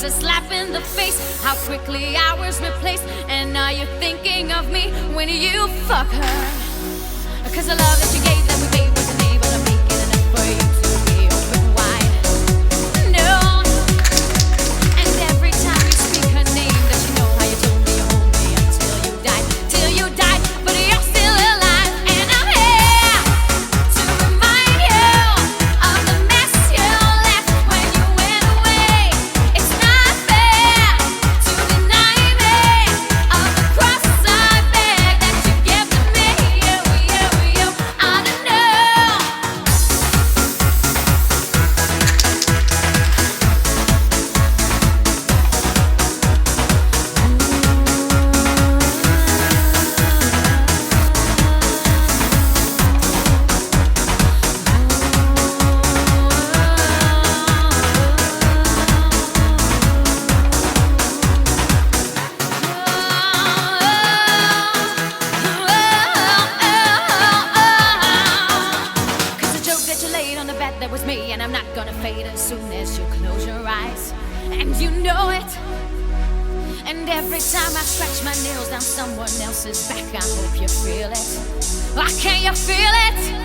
was a slap in the face. How quickly I was replaced. And are you thinking of me when you fuck her? 'Cause the love that you gave that we made wasn't able to make it enough for you to be open wide. No. And every time you speak her name, does she know how you told me you hold me until you died? Till you died, but you're still alive. And I'm here to remind you of the mess you left when you went away. It's not fair to deny me of the cross I bear that you give to me. You, I don't know. Cause the joke that you laid on the bed, that was me, and I'm not gonna fade as soon as you close your eyes. And you know it. And every time I scratch my nails down someone else's back, I hope you feel it. Why can't you feel it?